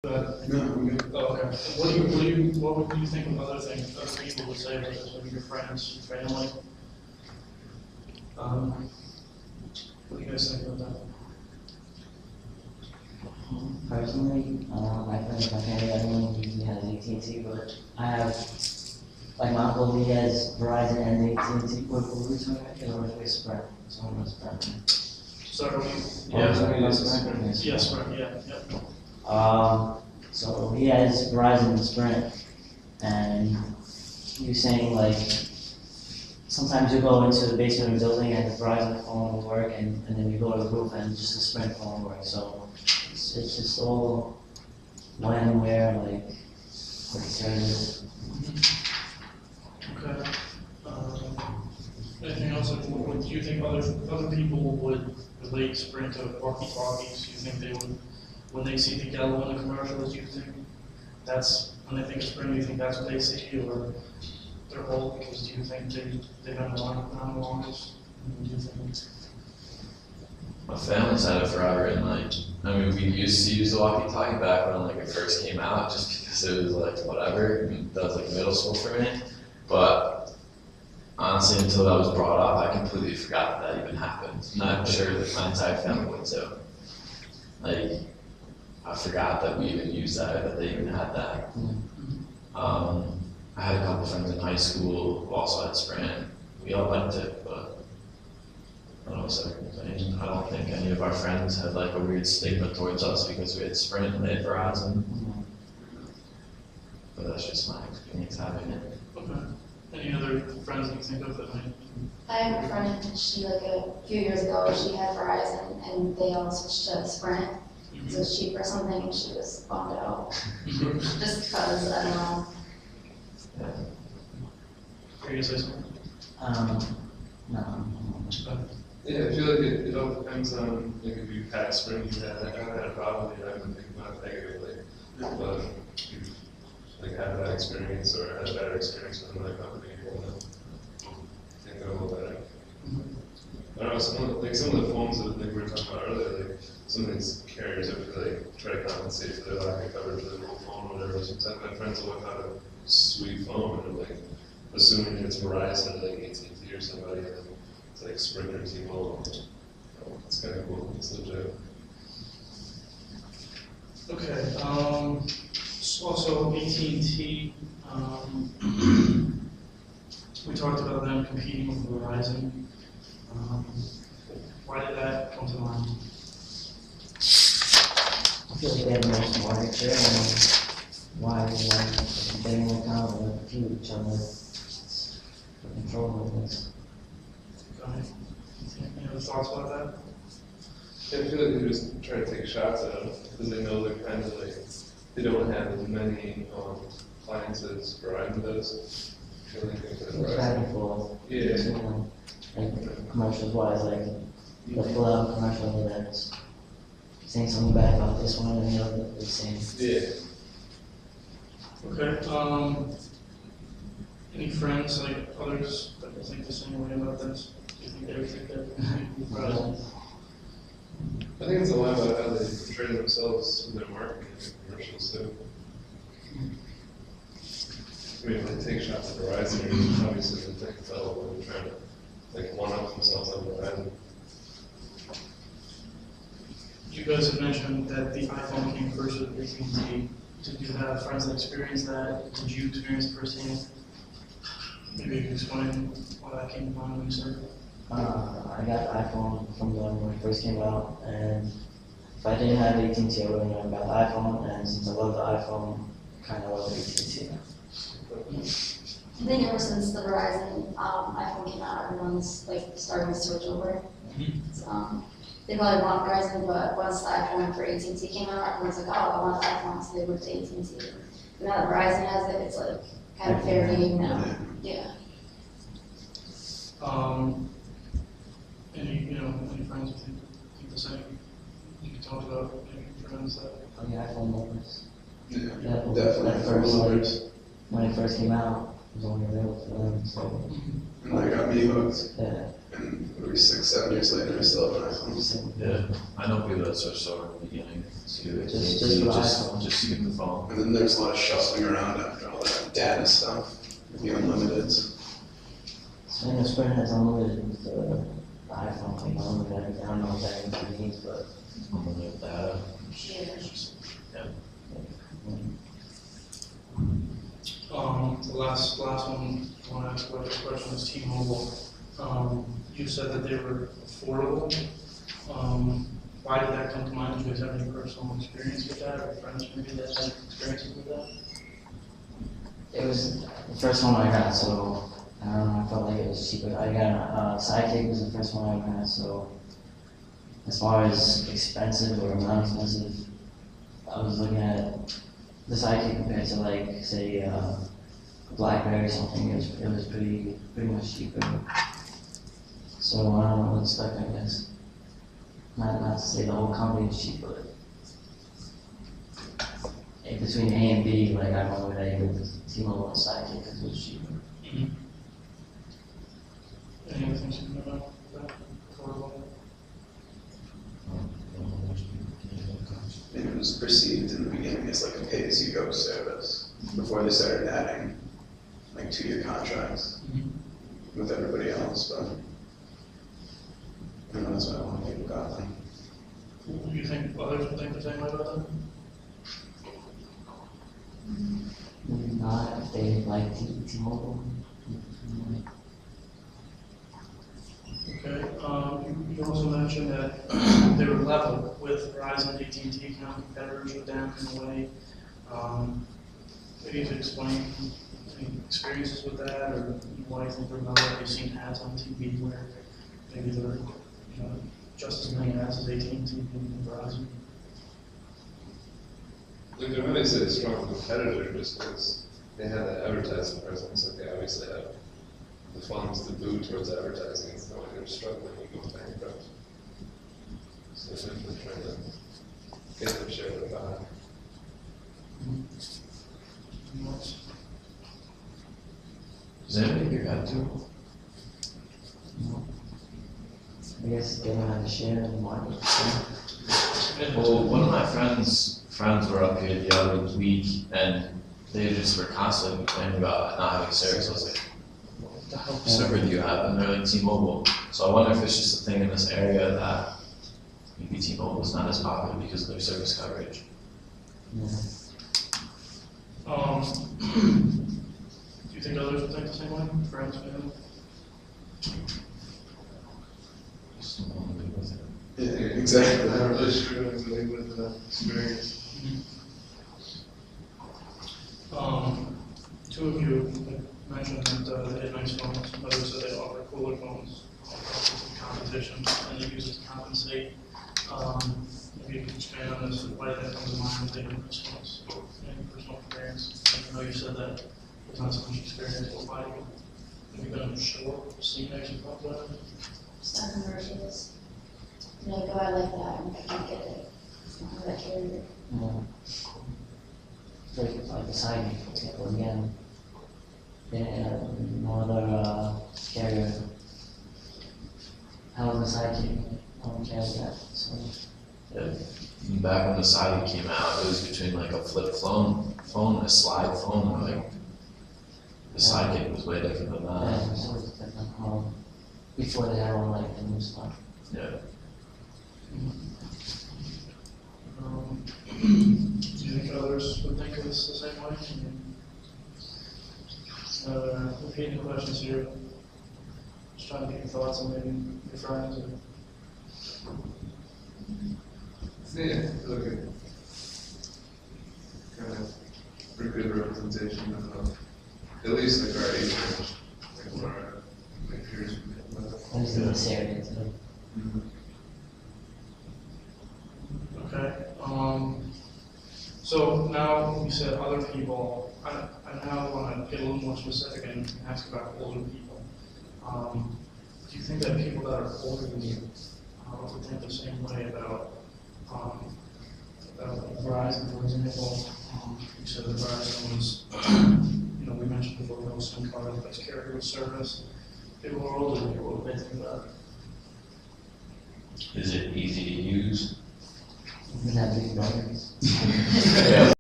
No, I'm good. Oh, okay. What would you think of other things, other people would say about this, maybe your friends, your family? What do you guys think about that? Personally, my friends, my family, everyone usually has AT&T, but I have, like my uncle, he has Verizon and AT&T. What were we talking about? Or was it Sprint? Someone was Sprint. Sorry, Yeah, yes, right, yeah. So he has Verizon and Sprint, and he was saying like, sometimes you go into the basement of the building and the Verizon phone will work, and then you go to the roof and just the Sprint phone will work. So it's just all when and where, like, what the service. Okay. Anything else, like, what do you think other people would relate Sprint to walkie-talkies? Do you think they would, when they see the yellow in the commercials, do you think that's, when they think of Sprint, do you think that's what they see, or they're old, because do you think they've been around the longest? Do you think? My family's had it forever, and like, I mean, we used to use the walkie-talkie back when like it first came out, just because it was like whatever. I mean, that was like middle school for me. But honestly, until that was brought up, I completely forgot that even happened. And I'm sure that my entire family would too. Like, I forgot that we even used that they even had that. I had a couple friends in high school who also had Sprint. We all liked it, but I don't know, I don't think any of our friends had like a weird stigma towards us because we had Sprint and they had Verizon. But that's just my experience having it. Okay. Any other friends that you think of that might? I have a friend, she like a few years ago, she had Verizon and they all switched to Sprint. So it's cheaper or something and she was bummed out. Just because, I don't know. Yeah. Are you gonna say something? No. Yeah, I feel like it all depends on, like, if you've had Sprint, I haven't had a problem, you're not gonna think about it negatively. But if you've, like, had that experience or had a better experience with another company, you're gonna think they're a little better. I don't know, some of the phones that like, we were talking about earlier, like, some of these carriers have to, like, try to compensate for their lack of coverage with their mobile phone or whatever. Sometimes my friends will whip out a sweet phone and like, assuming it's Verizon or like AT&T or somebody, and then it's like Sprint or T-Mobile. It's kind of cool. It's legit. Okay. Also AT&T. We talked about them competing with Verizon. Why did that come to mind? I feel like they have the most market share, and why they more kind of compete with each other for control of this. Any other thoughts about that? Yeah, I feel like they just try to take shots at them because they know they're kind of like, they don't have as many clients as Verizon does. I feel like It's back and forth. Yeah. Between them. Like commercials wise, like the full out commercial that's saying something bad about this one and the other the same. Yeah. Okay. Any friends, like others, that will think the same way about this? Do you think they would think that Verizon? I think it's a lot about how they portray themselves in their marketing and commercials too. I mean, if they take shots at Verizon, you're obviously going to think, oh, they're trying to like one-up themselves on Verizon. You guys had mentioned that the iPhone came first with AT&T. Did you have friends that experienced that? Did you experience it firsthand? Maybe you can explain why that came to mind when you said that. I got iPhone from them when it first came out, and if I didn't have AT&T, I wouldn't know about the iPhone, and since I love the iPhone, kind of love AT&T. I think ever since the Verizon iPhone came out, everyone's like starting to switch over. So, they probably want Verizon, but once the iPhone for AT&T came out, everyone's like, oh, I want the iPhone, so they went to AT&T. But now that Verizon has it, it's like kind of fair game now. Yeah. Any friends who think the same? You can talk about any friends that. On the iPhone lovers. Yeah, That definitely. first, like, when it first came out, it was only available for them, so, And I got me hooked. yeah. And maybe 6, 7 years later, I still have an iPhone. Yeah, I know people that switched over in the beginning to Just AT&T, for just, iPhone. just to get the phone. And then there's a lot of shuffling around after all that data stuff, the unlimiteds. So I know Sprint has unlimited with the iPhone, like unlimited everything. I don't know what that even means, but. Unlimited data. The last one I want to ask about this question is T-Mobile. You said that they were affordable. Why did that come to mind? Do you guys have any personal experience with that, or friends maybe that had experiences with that? It was the first one I got, so I don't know, I felt like it was cheaper. I got Sidekick was the first one I ever had, so as far as expensive or not expensive, I was looking at the Sidekick compared to like, say, BlackBerry or something, it was pretty much cheaper. So I don't know what's stuck, I guess. Not to say the whole company is cheap, but in between A and B, like I went with A with T-Mobile and Sidekick because it was cheaper. Any other things you know about that? Affordable? Maybe it was perceived in the beginning as like a pay-as-you-go service before they started adding like 2-year contracts with everybody else, but I don't know, that's why a lot of people got them. Do you think others would think the same way about that? Maybe not if they like T-Mobile. Okay, you also mentioned that they were level with Verizon, AT&T, kind of competitors with them in a way. Maybe you could explain any experiences with that, or why you think they're level. Have you seen ads on TV where maybe they're, just as many ads as AT&T and Verizon? Like, they're really say a strong competitor just because they have that advertising presence, like they obviously have the funds to boot towards advertising. It's not like they're struggling to go bankrupt. So they're simply trying to get their share of the pie. Does anybody here have to? I guess they don't have a share in the market. Well, one of my friends were up here the other week, and they just were constantly complaining about not having service. I was like, what the hell server do you have? And they're like T-Mobile. So I wonder if it's just a thing in this area that maybe T-Mobile is not as popular because of their service coverage. Yeah. Do you think others would think the same way? Friends, family? Just don't want to live with it. Yeah, exactly. I'm not really struggling with the experience. Two of you had mentioned that they had nice phones, others said they offer cooler phones, some competition, and they use it to compensate. Maybe you can expand on this, why did that come to mind with taking nice phones? Any personal experience? I know you said that there's not so much experience, but why do you, have you been show up, see nice phones about it? Some commercials. Like, oh, I like that, and I can't get it. It's not that carrier. Like the Sidekick, for example, again, no other carrier held the Sidekick. No one carries that, so. Yeah. Back when the Sidekick came out, it was between like a flip phone and a slide phone. Like the Sidekick was way different than Yeah, that. it's always different. Before they had all like the new stuff. Yeah. Do you think others would think of this the same way? Repeating the questions here. Just trying to get your thoughts on maybe your friends or. Yeah, I feel like a kind of pretty good representation of at least like our age range, like what our like peers would be about. At least in this area too. Okay, so now you said other people, I now want to get a little more specific and ask about older people. Do you think that people that are older than you would think the same way about Verizon, for example? You said that Verizon was, we mentioned before, no SIM card as carrier service. People who are older than you, what do they think about it? Is it easy to use? We have big buildings. Yeah.